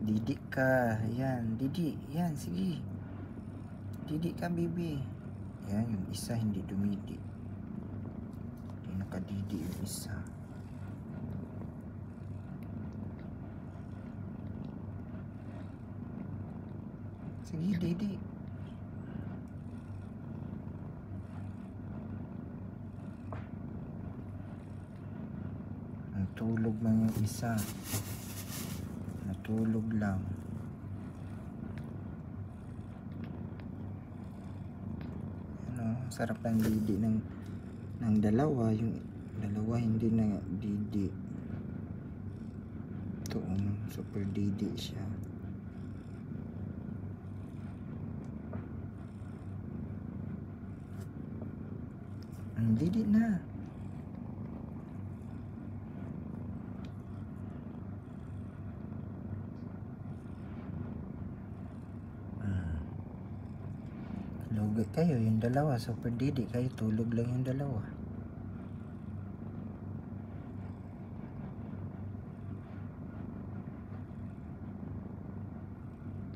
Didik ka. Yan, didik. Yan, sige. Didik ka, baby. Yan, yung isa hindi dumidik. Hindi nakadidik yung isa. Sige, didik. Natulog lang yung isa. Natulog lang. Ano, sarap ng didi ng dalawa. Yung dalawa hindi na didi. Ito, super didi siya. Didi na. Lugi kayo yung dalawa, super didi kayo, tulog lang yung dalawa.